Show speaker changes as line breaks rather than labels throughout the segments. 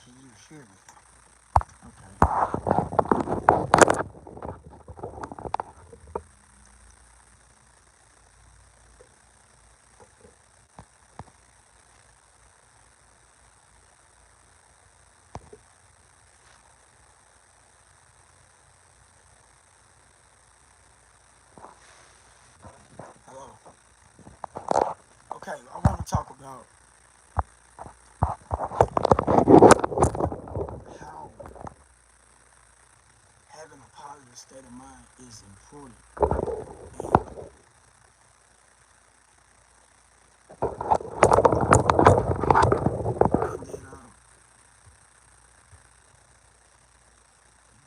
Can you hear me? Okay. Hello. Okay, I want to talk about how having a positive state of mind is important. And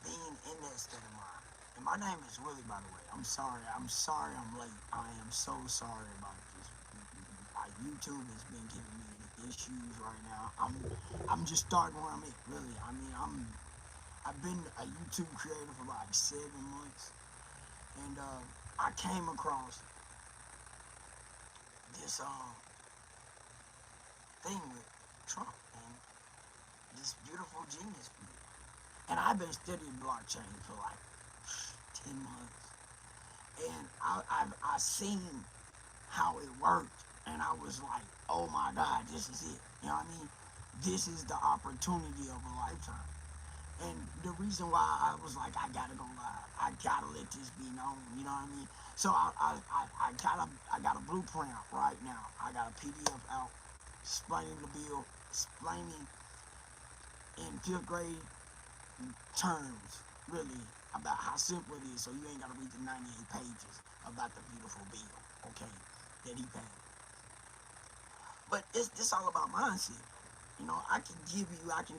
being in that state of mind. And my name is Willie, by the way. I'm sorry. I'm sorry I'm late. I am so sorry about this. YouTube has been giving me issues right now. I'm just starting where I'm at, really. I mean, I've been a YouTube creator for like 7 months, and I came across this thing with Trump and this beautiful genius people. And I've been studying blockchain for like 10 months, and I seen how it worked, and I was like, oh my God, this is it. You know what I mean? This is the opportunity of a lifetime. And the reason why I was like, I gotta go live. I gotta let this be known. You know what I mean? So I got a blueprint out right now. I got a PDF out explaining the bill, explaining in fifth grade terms, really, about how simple it is. So you ain't gotta read the 98 pages about the beautiful bill, okay, that he passed. But it's all about mindset. You know, I can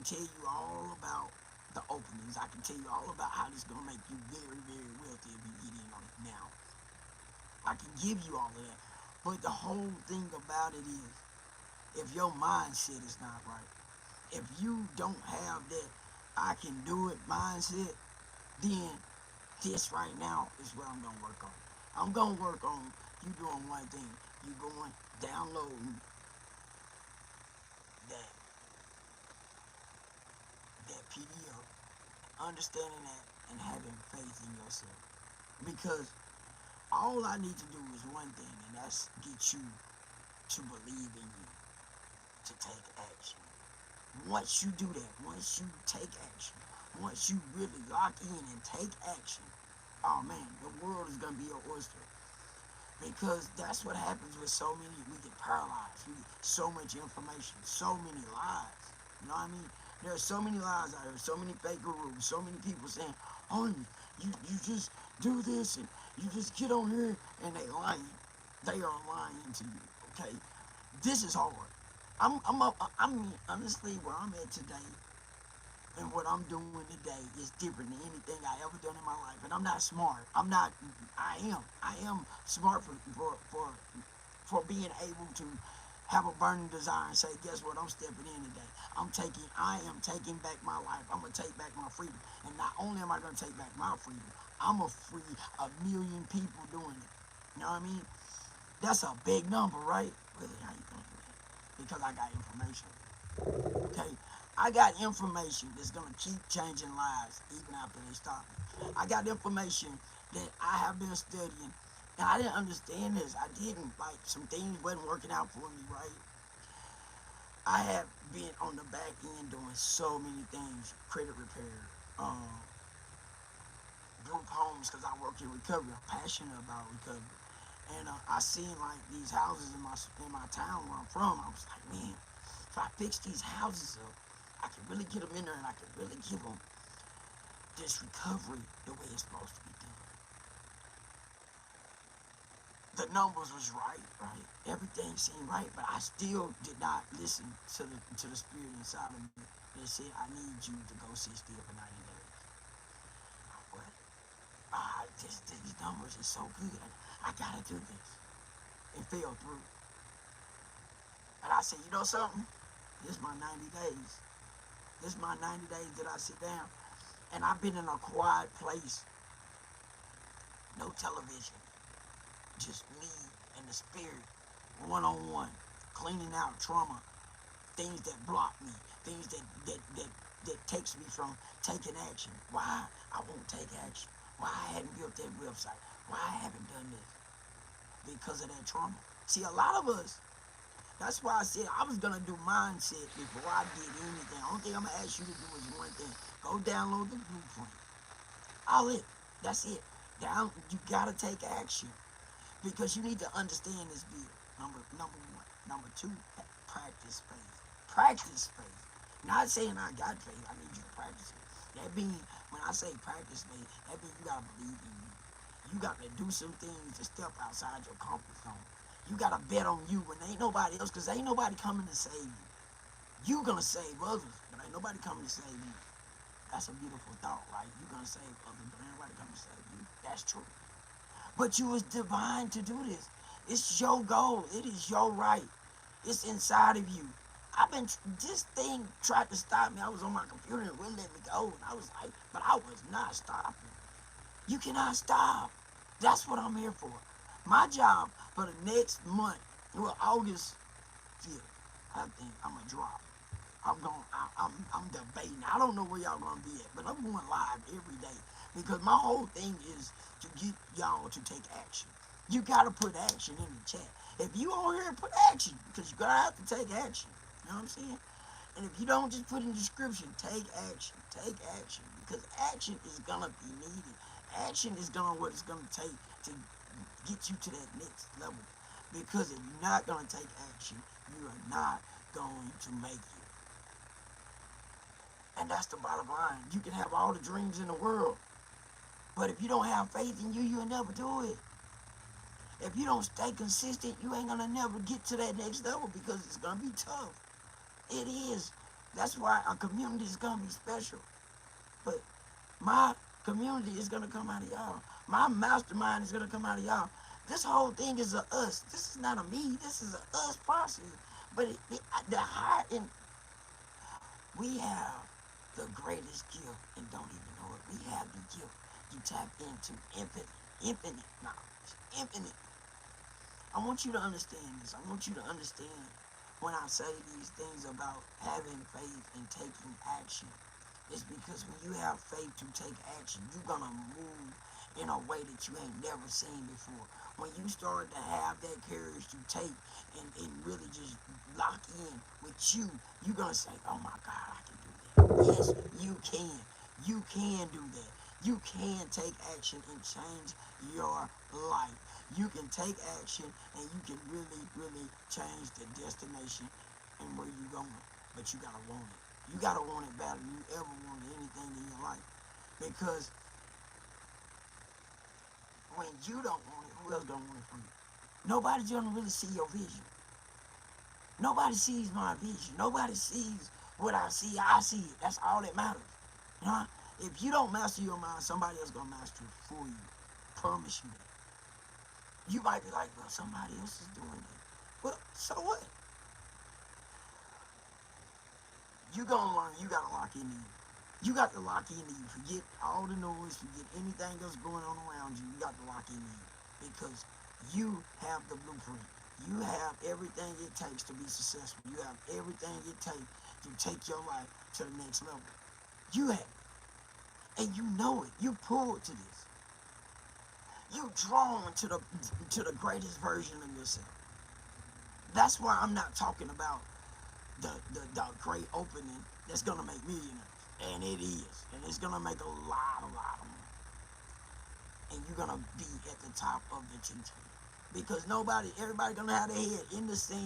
tell you all about the openings. I can tell you all about how this is gonna make you very, very wealthy if you get in on it now. I can give you all of that. But the whole thing about it is, if your mindset is not right, if you don't have that I can do it mindset, then this right now is what I'm gonna work on. I'm gonna work on you doing one thing. You going downloading that PDF, understanding that, and having faith in yourself. Because all I need to do is one thing, and that's get you to believe in you, to take action. Once you do that, once you take action, once you really lock in and take action, oh man, the world is gonna be your oyster. Because that's what happens with so many. We get paralyzed. We get so much information, so many lies. You know what I mean? There are so many lies out there, so many fake gurus, so many people saying, "Oh, you just do this and you just get on here," and they lying. They are lying to you. Okay, this is hard. I'm honestly where I'm at today and what I'm doing today is different than anything I ever done in my life. And I'm not smart. I'm not. I am smart for being able to have a burning desire and say, guess what? I'm stepping in today. I am taking back my life. I'm gonna take back my freedom. And not only am I gonna take back my freedom, I'm gonna free a million people doing it. You know what I mean? That's a big number, right? Really, how you gonna do that? Because I got information. Okay, I got information that's gonna keep changing lives even after they stop me. I got information that I have been studying, and I didn't understand this. I didn't like some things wasn't working out for me, right? I have been on the back end doing so many things, credit repair, group homes, because I work in recovery. I'm passionate about recovery, and I seen like these houses in my town where I'm from. I was like, man, if I fix these houses up, I can really get them in there, and I can really give them this recovery the way it's supposed to be done. The numbers was right, right? Everything seemed right, but I still did not listen to the spirit inside of me that said, I need you to go sit still for 90 days. What? These numbers are so good. I gotta do this. And fell through. And I said, you know something? This is my 90 days. This is my 90 days that I sit down. And I've been in a quiet place. No television. Just me and the spirit. One on one. Cleaning out trauma. things that block me, things that takes me from taking action. Why I won't take action? Why I hadn't built that website? Why I haven't done this? Because of that trauma. See, a lot of us, that's why I said I was gonna do mindset before I did anything. The only thing I'm gonna ask you to do is one thing. Go download the blueprint. All it. That's it. You gotta take action. Because you need to understand this bill. Number one. Number two, practice faith. Practice faith. Not saying I got faith. I need you to practice it. That means, when I say practice faith, that means you gotta believe in you. You gotta do some things to step outside your comfort zone. You gotta bet on you when ain't nobody else, because ain't nobody coming to save you. You gonna save others, but ain't nobody coming to save you. That's a beautiful thought, right? You gonna save others, but ain't nobody coming to save you. That's true. But you was divine to do this. It's your goal. It is your right. It's inside of you. This thing tried to stop me. I was on my computer and it wouldn't let me go. And I was like, but I was not stopping. You cannot stop. That's what I'm here for. My job for the next month, well, August 5th, I think I'm going to drop. I'm debating. I don't know where y'all gonna be at, but I'm going live every day because my whole thing is to get y'all to take action. You gotta put action in the chat. If you on here, put action because you're gonna have to take action. You know what I'm saying? And if you don't just put in the description, take action. Take action because action is gonna be needed. Action is what it's gonna take to get you to that next level. Because if you're not gonna take action, you are not going to make it. And that's the bottom line. You can have all the dreams in the world, but if you don't have faith in you, you'll never do it. If you don't stay consistent, you ain't gonna never get to that next level because it's gonna be tough. It is. That's why our community is gonna be special. But my community is gonna come out of y'all. My mastermind is gonna come out of y'all. This whole thing is a us. This is not a me. This is a us process. But the high end, we have the greatest gift and don't even know it. We have the gift. You tap into infinite knowledge. Infinite. I want you to understand this. I want you to understand when I say these things about having faith and taking action. It's because when you have faith to take action, you're going to move in a way that you ain't never seen before. When you start to have that courage to take and really just lock in with you, you're going to say, oh my God, I can do that. Yes, you can. You can do that. You can take action and change your life. You can take action and you can really, really change the destination and where you're going. But you got to want it. You got to want it better than you ever wanted anything in your life. Because when you don't want it, who else don't want it from you? Nobody's going to really see your vision. Nobody sees my vision. Nobody sees what I see. I see it. That's all that matters. You know? If you don't master your mind, somebody else going to master it for you. Promise you that. You might be like, well, somebody else is doing it. Well, so what? You gonna learn, you gotta lock into you. You got to lock into you. Forget all the noise, forget anything that's going on around you. You got to lock into you. Because you have the blueprint. You have everything it takes to be successful. You have everything it takes to take your life to the next level. You have it. And you know it. You pulled to this. You're drawn to the greatest version of yourself. That's why I'm not talking about the great opening that's gonna make millionaires. And it is. And it's gonna make a lot of money. And you're gonna be at the top of the tree. Because everybody gonna have their head in the sand,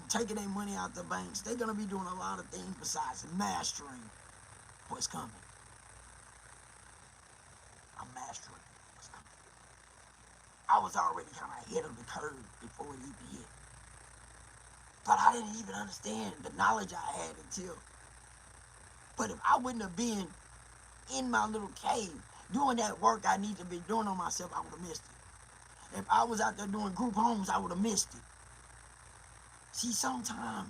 taking their money out the banks. They're gonna be doing a lot of things besides mastering what's coming. I'm mastering what's coming. I was already kind of ahead of the curve before it even hit. But I didn't even understand the knowledge I had until. But if I wouldn't have been in my little cave doing that work I need to be doing on myself, I would have missed it. If I was out there doing group homes, I would have missed it. See, sometimes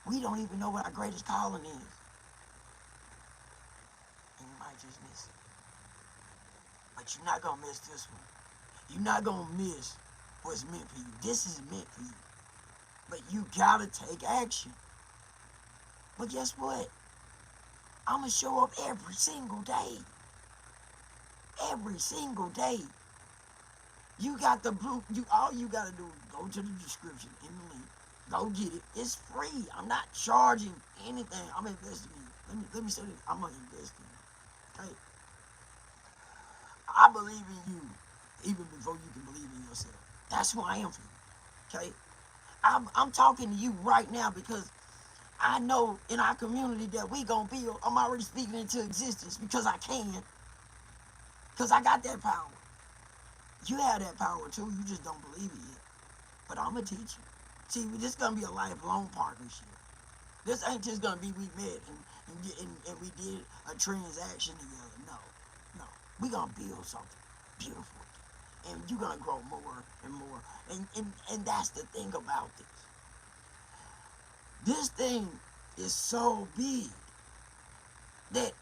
we don't even know what our greatest calling is. And you might just miss it. But you're not going to miss this one. You're not going to miss what's meant for you. This is meant for you. But you gotta take action. But guess what? I'm gonna show up every single day. Every single day. You got the blue. All you gotta do is go to the description in the link. Go get it. It's free. I'm not charging anything. I'm investing in you. Let me say this. I'm gonna invest in you. Okay. I believe in you even before you can believe in yourself. That's who I am for you. Okay. I'm talking to you right now because I know in our community that we gonna build. I'm already speaking into existence because I can. Because I got that power. You have that power too. You just don't believe it yet. But I'm gonna teach you. See, this is gonna be a lifelong partnership. This ain't just gonna be we met and we did a transaction together. No, no. We gonna build something beautiful, and you're gonna grow more and more. And that's the thing about this. This thing is so big that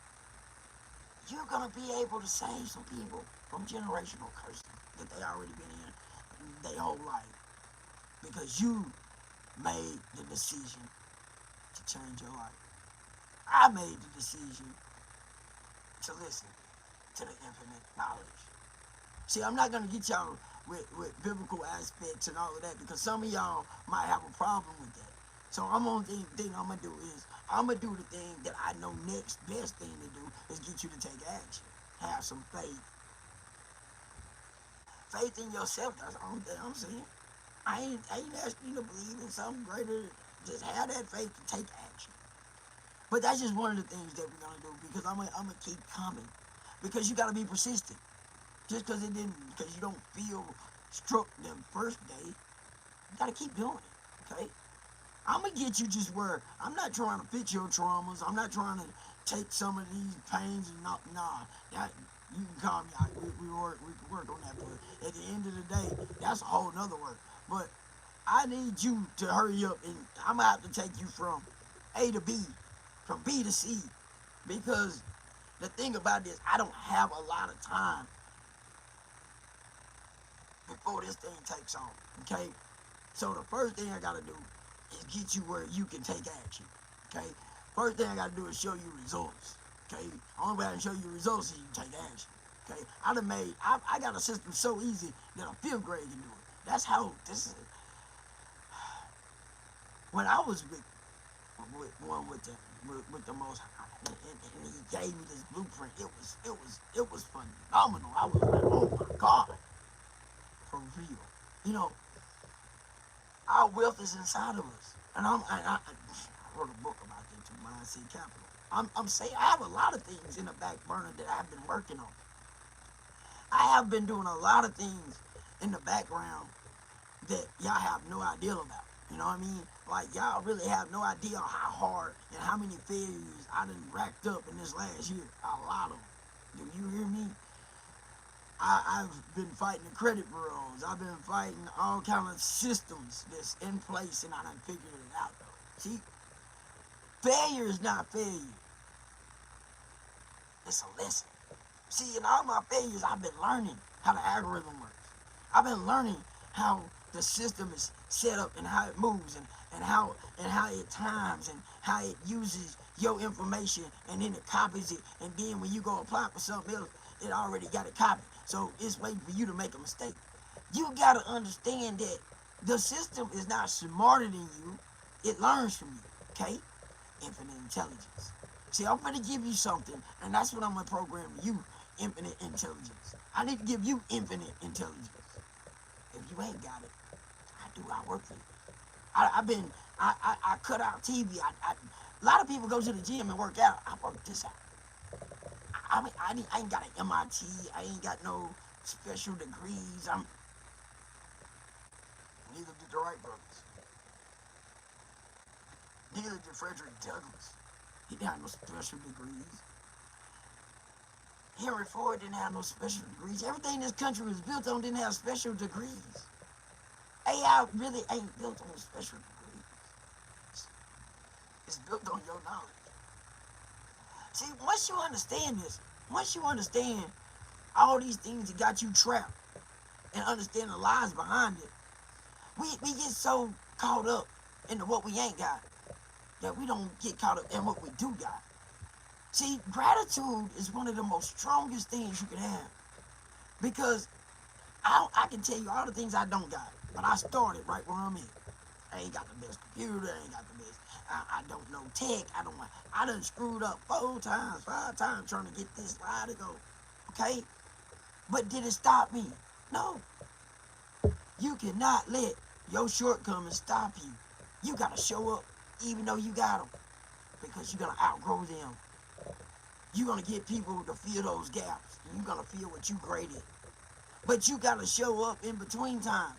you're gonna be able to save some people from generational curses that they already been in their whole life because you made the decision to change your life. I made the decision to listen to the infinite knowledge. See, I'm not gonna get y'all with biblical aspects and all of that because some of y'all might have a problem with that. So I'm on the thing I'm gonna do is I'm gonna do the thing that I know next best thing to do is get you to take action. Have some faith. Faith in yourself, that's the only thing I'm saying. I ain't asking you to believe in something greater. Just have that faith to take action. But that's just one of the things that we're gonna do because I'm gonna keep coming. Because you gotta be persistent. Just because you don't feel struck the first day, you gotta keep doing it. Okay? I'm gonna get you just where I'm not trying to fix your traumas. I'm not trying to take some of these pains and not that you can call me out. We can work on that, but at the end of the day, that's a whole nother work. But I need you to hurry up and I'm gonna have to take you from A to B, from B to C. Because the thing about this, I don't have a lot of time before this thing takes off. Okay? So the first thing I gotta do is get you where you can take action. Okay? First thing I gotta do is show you results. Okay? Only way I can show you results is you take action. Okay? I got a system so easy that a fifth grade can do it. That's how this is. When I was with one with the most high, and he gave me this blueprint, it was phenomenal. I was like, oh my God. For real. You know, our wealth is inside of us. And I wrote a book about that too, Mindset Capital. I'm saying I have a lot of things in the back burner that I've been working on. I have been doing a lot of things in the background that y'all have no idea about. You know what I mean? Like y'all really have no idea how hard and how many failures I done racked up in this last year. A lot of them. Do you hear me? I've been fighting the credit bureaus. I've been fighting all kind of systems that's in place, and I done figured it out though. See, failure is not failure. It's a lesson. See, in all my failures, I've been learning how the algorithm works. I've been learning how the system is set up and how it moves and how it times and how it uses your information and then it copies it and then when you go apply for something else, it already got it copied. So it's waiting for you to make a mistake. You gotta understand that the system is not smarter than you. It learns from you, okay? Infinite intelligence. See, I'm gonna give you something, and that's what I'm gonna program you, infinite intelligence. I need to give you infinite intelligence. If you ain't got it, I work for you. I cut out TV. A lot of people go to the gym and work out. I work this out. I ain't got an MIT. I ain't got no special degrees. Neither did the Wright brothers. Neither did Frederick Douglass. He didn't have no special degrees. Henry Ford didn't have no special degrees. Everything this country was built on didn't have special degrees. AI really ain't built on special degrees. It's built on your knowledge. See, once you understand this, once you understand all these things that got you trapped and understand the lies behind it, we get so caught up into what we ain't got. That we don't get caught up in what we do got. See, gratitude is one of the most strongest things you can have. Because I can tell you all the things I don't got. But I started right where I'm at. I ain't got the best computer. I ain't got the best. I don't know tech. I done screwed up 4 times, 5 times trying to get this slide to go. Okay? But did it stop me? No. You cannot let your shortcomings stop you. You got to show up even though you got them. Because you're going to outgrow them. You're going to get people to fill those gaps. And you're going to feel what you great at. But you got to show up in between times.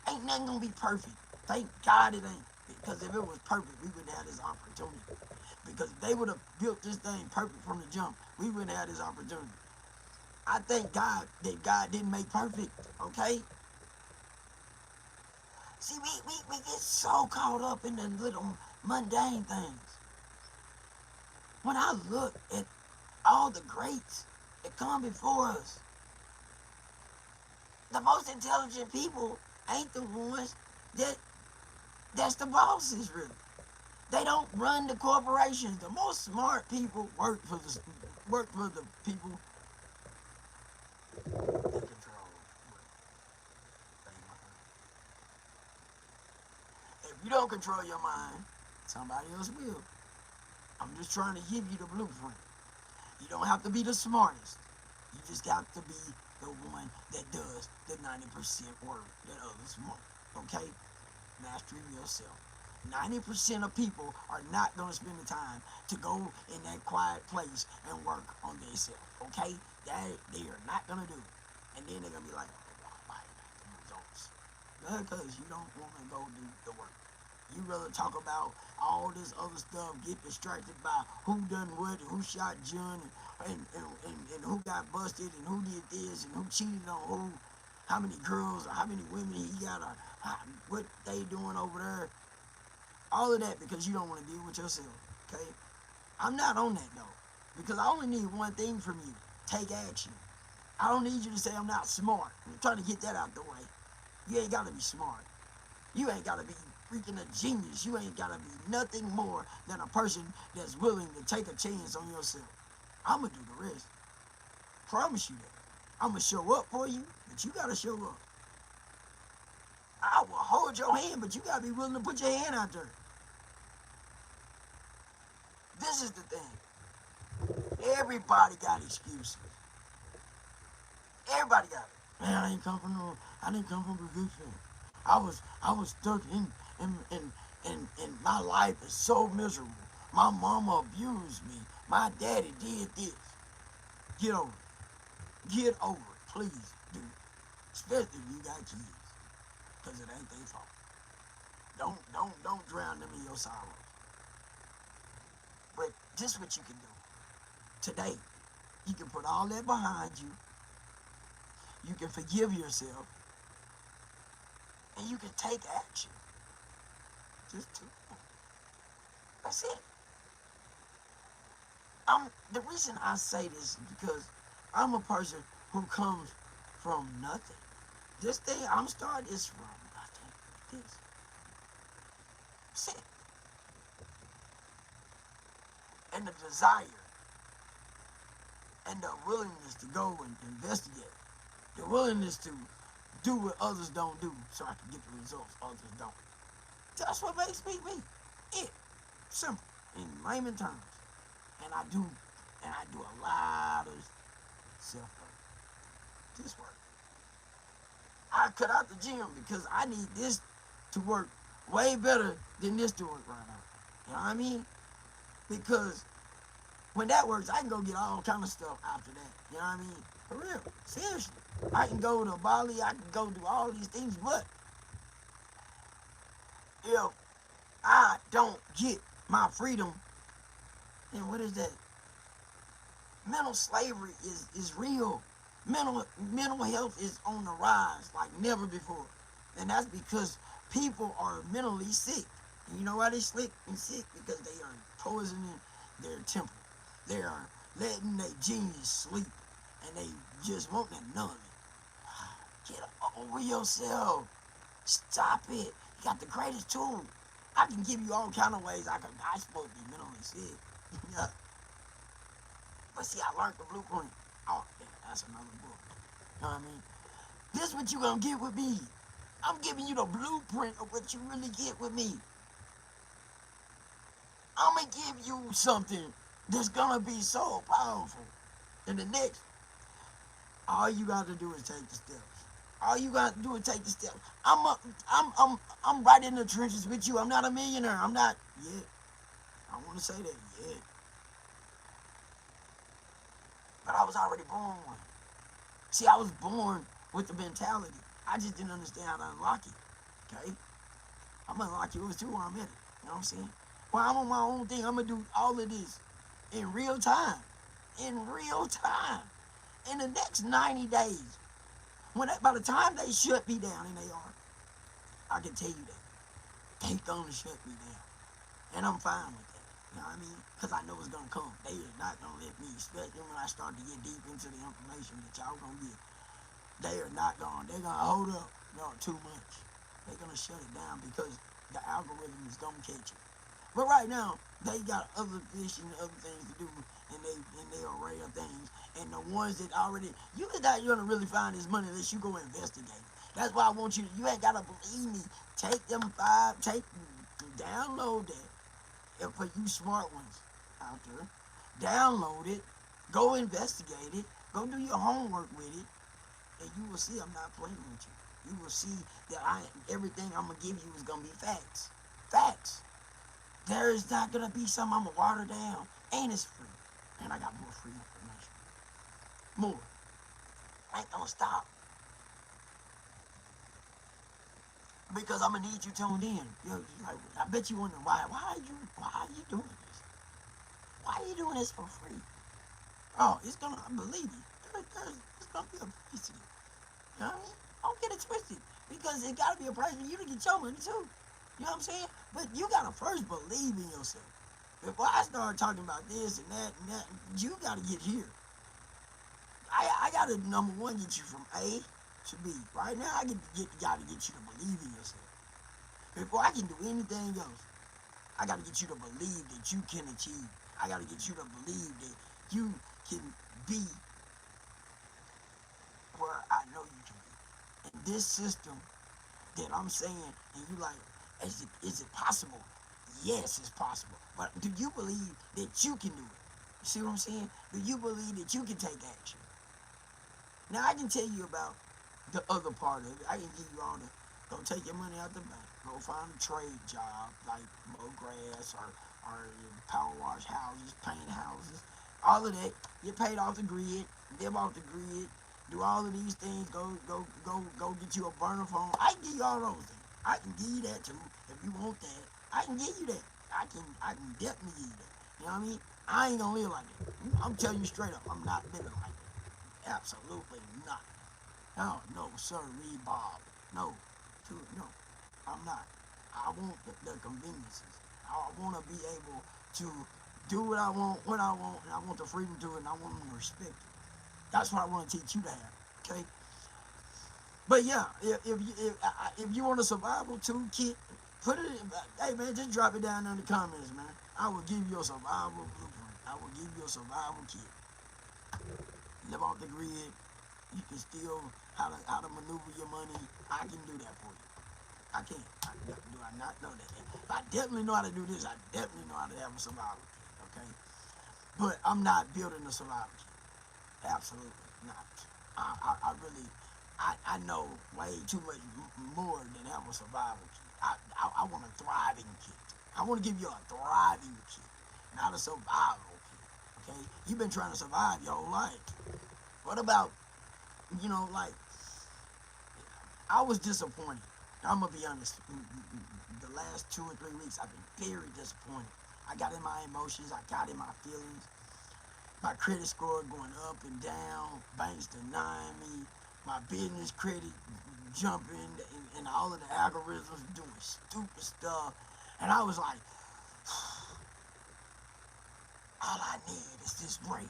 Ain't nothing going to be perfect. Thank God it ain't. Because if it was perfect, we wouldn't have this opportunity. Because if they would have built this thing perfect from the jump, we wouldn't have this opportunity. I thank God that God didn't make perfect, okay? See, we get so caught up in the little mundane things. When I look at all the greats that come before us, the most intelligent people ain't the ones that's the bosses, really. They don't run the corporations. The most smart people work for the people that control. If you don't control your mind, somebody else will. I'm just trying to give you the blueprint. You don't have to be the smartest. You just got to be the one that does the 90% work that others won't. Okay? Master yourself. 90% of people are not going to spend the time to go in that quiet place and work on themselves. Okay? They are not going to do it. And then they're going to be like, oh, why the results? Because you don't want to go do the work. You rather talk about all this other stuff, get distracted by who done what, who shot John, and who got busted, and who did this, and who cheated on who, how many girls, or how many women he got, or what they doing over there. All of that because you don't want to deal with yourself, okay? I'm not on that, though, because I only need one thing from you. Take action. I don't need you to say I'm not smart. I'm trying to get that out the way. You ain't got to be smart. You ain't got to be freaking a genius. You ain't got to be nothing more than a person that's willing to take a chance on yourself. I'm going to do the rest. Promise you that. I'm going to show up for you, but you got to show up. I will hold your hand, but you got to be willing to put your hand out there. This is the thing. Everybody got excuses. Everybody got it. Man, I didn't come from a good family. I was stuck in my life is so miserable. My mama abused me. My daddy did this. Get over it. Get over it. Please do. Especially if you got kids. Because it ain't their fault. Don't drown them in your sorrows. But this is what you can do. Today, you can put all that behind you. You can forgive yourself. And you can take action. Just do it. That's it. The reason I say this is because I'm a person who comes from nothing. This thing I'm starting is from nothing. That's it. And the desire and the willingness to go and investigate. The willingness to do what others don't do so I can get the results others don't. That's what makes me me. It. Simple. In layman terms. And I do a lot of self-work. This work. I cut out the gym because I need this to work way better than this to work right now. You know what I mean? Because when that works, I can go get all kind of stuff after that. You know what I mean? For real. Seriously. I can go to Bali, I can go do all these things, but if I don't get my freedom, then what is that? Mental slavery is real. Mental health is on the rise like never before. And that's because people are mentally sick. And you know why they're sick? Because they are poisoning their temple. They are letting their genius sleep. And they just want to numb it. Get over yourself. Stop it. You got the greatest tool. I can give you all kind of ways I supposed to be mentally sick. Yeah. But see, I learned the blueprint. Oh, yeah, that's another book. You know what I mean? This is what you gonna get with me. I'm giving you the blueprint of what you really get with me. I'm gonna give you something that's gonna be so powerful. And the next, all you got to do is take the steps. All you got to do is take the steps. I'm right in the trenches with you. I'm not a millionaire. I'm not yet. I want to say that yet. But I was already born one. See, I was born with the mentality. I just didn't understand how to unlock it. Okay? I'm gonna unlock yours too while I'm at it. You know what I'm saying? Well, I'm on my own thing. I'm gonna do all of this in real time. In real time. In the next 90 days. By the time they shut me down, and they are, I can tell you that. They gonna shut me down. And I'm fine with that. You know what I mean? Because I know it's gonna come. They are not gonna let me, especially when I start to get deep into the information that y'all gonna get. They are not gonna, they're gonna hold up. No, too much. They're gonna shut it down because the algorithm is gonna catch it. But right now, they got other fish and other things to do, and they array of things. And the ones that already, you're not gonna really find this money unless you go investigate. That's why I want you ain't gotta believe me. Download that. And for you smart ones out there, download it, go investigate it, go do your homework with it, and you will see I'm not playing with you. You will see that everything I'm gonna give you is gonna be facts. Facts. There is not gonna be something I'm gonna water down, and it's free. And I got more free information. More. I ain't gonna stop. Because I'm gonna need you tuned in. Like, I bet you wonder why are you doing this? Why are you doing this for free? Oh, it's gonna, believe me, it's gonna be a price to you. You know what I mean? Don't get it twisted. Because it gotta be a price for you to get your money too. You know what I'm saying? But you gotta first believe in yourself. Before I start talking about this and that, you gotta get here. I gotta, number one, get you from A to B. Right now, gotta get you to believe in yourself. Before I can do anything else, I gotta get you to believe that you can achieve. I gotta get you to believe that you can be where I know you can be. And this system that I'm saying, and you like, is it possible? Yes, it's possible. But do you believe that you can do it? You see what I'm saying? Do you believe that you can take action? Now, I can tell you about the other part of it. I can give you all the, go take your money out the bank. Go find a trade job, like mow grass or power wash houses, paint houses. All of that. Get paid off the grid, live off the grid, do all of these things, go get you a burner phone. I can give you all those things. I can give you that too. If you want that, I can give you that. I can definitely give you that. You know what I mean? I ain't gonna live like that. I'm telling you straight up, I'm not living like that. Absolutely not. No, sir, Bob. No, no, I'm not. I want the conveniences. I want to be able to do what I want, when I want, and I want the freedom to it, and I want them to respect it. That's what I want to teach you to have, okay? But yeah, if you want a survival toolkit, put it in, hey man, just drop it down in the comments, man. I will give you a survival blueprint. I will give you a survival kit. Live off the grid. You can still, how to maneuver your money. I can do that for you. I can. Do I not know that? If I definitely know how to do this, I definitely know how to have a survival kit, okay? But I'm not building a survival kit. Absolutely not. I really, I know way too much more than have a survival kit. I want a thriving kit. I want to give you a thriving kit, not a survival kit, okay? You've been trying to survive your whole life. What about, like, I was disappointed. I'm going to be honest. The last 2 or 3 weeks, I've been very disappointed. I got in my emotions. I got in my feelings. My credit score going up and down. Banks denying me. My business credit jumping. And all of the algorithms doing stupid stuff. And I was like, all I need is this break.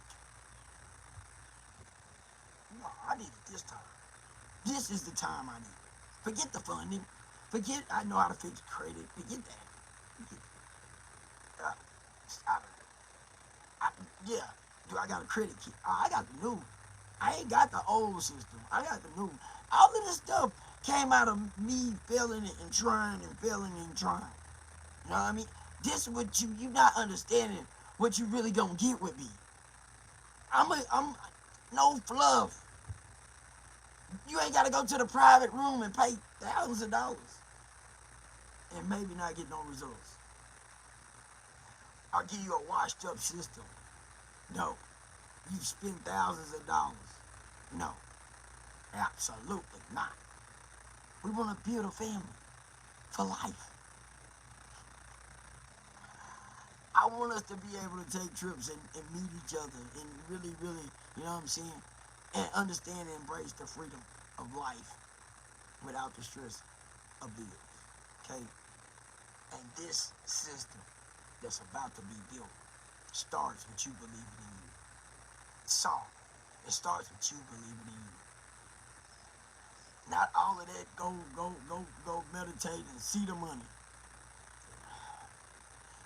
No, I need it this time. This is the time I need it. Forget the funding. Forget I know how to fix credit. Forget that. Forget, uh, I, I, yeah. Do I got a credit kit? I got the new. I ain't got the old system. I got the new. All of this stuff came out of me failing it and trying and failing and trying. You know what I mean? This is what you not understanding what you really gonna get with me. I'm no fluff. You ain't gotta go to the private room and pay thousands of dollars and maybe not get no results. I'll give you a washed up system. No. You spend thousands of dollars. No. Absolutely not. We want to build a family for life. I want us to be able to take trips and meet each other and really, really, you know what I'm saying? And understand and embrace the freedom of life without the stress of bills. Okay? And this system that's about to be built starts with you believing in you. So, it starts with you believing in you. Not all of that go meditate and see the money.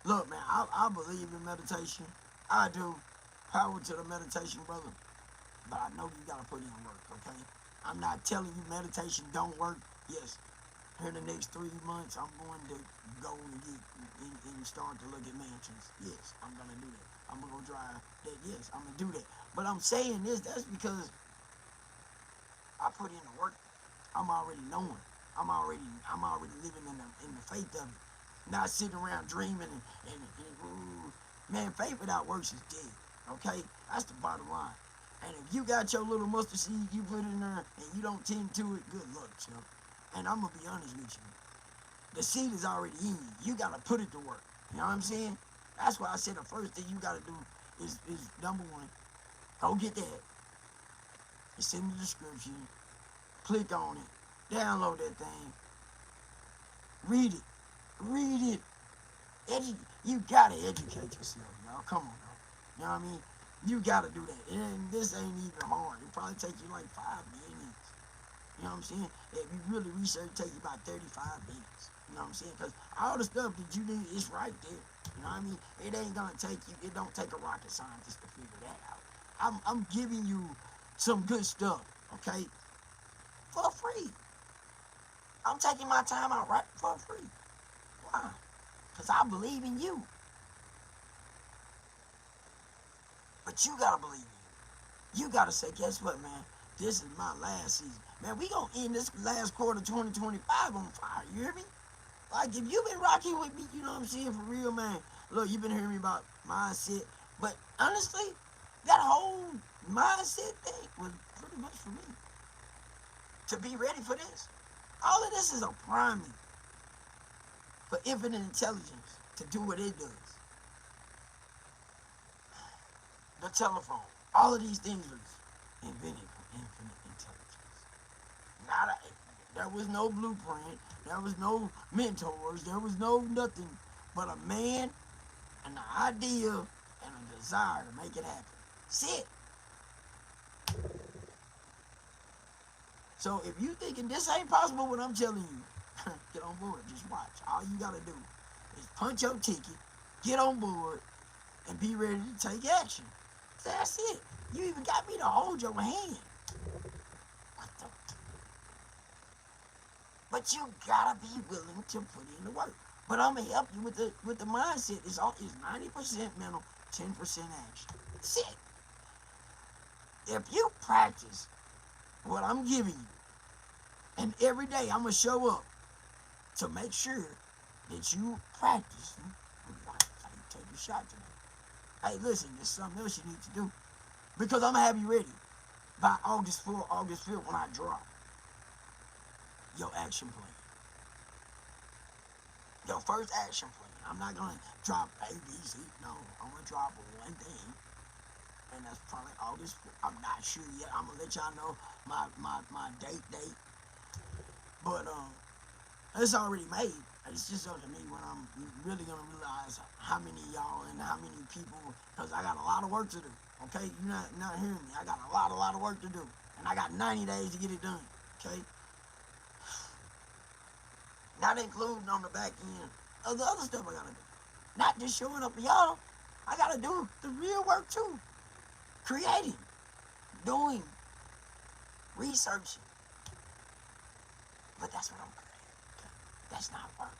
Look, man, I believe in meditation. I do. Power to the meditation, brother. But I know you gotta put in work, okay? I'm not telling you meditation don't work. Yes, here in the next 3 months, I'm going to go and get and start to look at mansions. Yes, I'm gonna do that. I'm gonna go drive that. Yes, I'm gonna do that. But I'm saying this. That's because I put in the work. I'm already knowing. I'm already living in the faith of it. Not sitting around dreaming and ooh, man, faith without works is dead. Okay? That's the bottom line. And if you got your little mustard seed, you put it in there and you don't tend to it, good luck, champ. And I'm gonna be honest with you. The seed is already in you. You gotta put it to work. You know what I'm saying? That's why I said the first thing you gotta do is number one, go get that. It's in the description. Click on it. Download that thing. Read it. Read it. You gotta educate yourself, y'all. Come on, y'all. You know what I mean? You gotta do that. And this ain't even hard. It probably take you like 5 minutes. You know what I'm saying? If you really research, it take you about 35 minutes. You know what I'm saying? Because all the stuff that you need is right there. You know what I mean? It ain't gonna take you. It don't take a rocket scientist to figure that out. I'm giving you some good stuff, okay? For free. I'm taking my time out right for free. Why? Because I believe in you. But you gotta believe in you. You gotta say, guess what, man? This is my last season. Man, we gonna end this last quarter 2025 on fire. You hear me? Like, if you've been rocking with me, you know what I'm saying, for real, man. Look, you've been hearing me about mindset. But honestly, that whole mindset thing was pretty much for me. To be ready for this. All of this is a priming for infinite intelligence to do what it does. The telephone. All of these things was invented for infinite intelligence. There was no blueprint. There was no mentors. There was no nothing but a man, and an idea, and a desire to make it happen. That's it. So if you thinking this ain't possible, what I'm telling you, get on board. Just watch. All you gotta do is punch your ticket, get on board, and be ready to take action. That's it. You even got me to hold your hand. But you gotta be willing to put in the work. But I'm gonna help you with the mindset. It's 90% mental, 10% action. That's it. If you practice what I'm giving you, and every day I'm gonna show up to make sure that you practice. Take a shot today. Hey, listen, there's something else you need to do. Because I'm going to have you ready by August 4th, August 5th when I drop your action plan. Your first action plan. I'm not going to drop A, B, C. No, I'm going to drop one thing. And that's probably August 4th. I'm not sure yet. I'm going to let y'all know my date. But it's already made. It's just up to me when I'm really going to realize how many of y'all and how many people, because I got a lot of work to do, okay? You're not hearing me. I got a lot of work to do, and I got 90 days to get it done, okay? Not including on the back end of the other stuff I gotta do. Not just showing up for y'all. I gotta do the real work too. Creating, doing, researching. But that's what I'm creating. That's not work.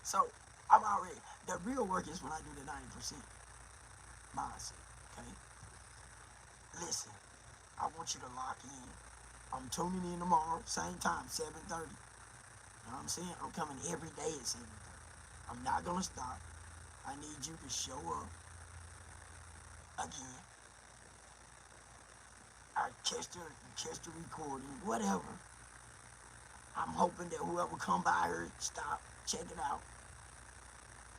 So I'm already, the real work is when I do the 90% mindset. Okay? Listen, I want you to lock in. I'm tuning in tomorrow, same time, 7:30. You know what I'm saying? I'm coming every day at 7:30. I'm not gonna stop. I need you to show up again. I catch the recording, whatever. I'm hoping that whoever come by here, stop, check it out.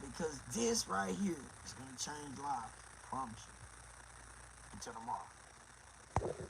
Because this right here is gonna change lives. I promise you. Until tomorrow.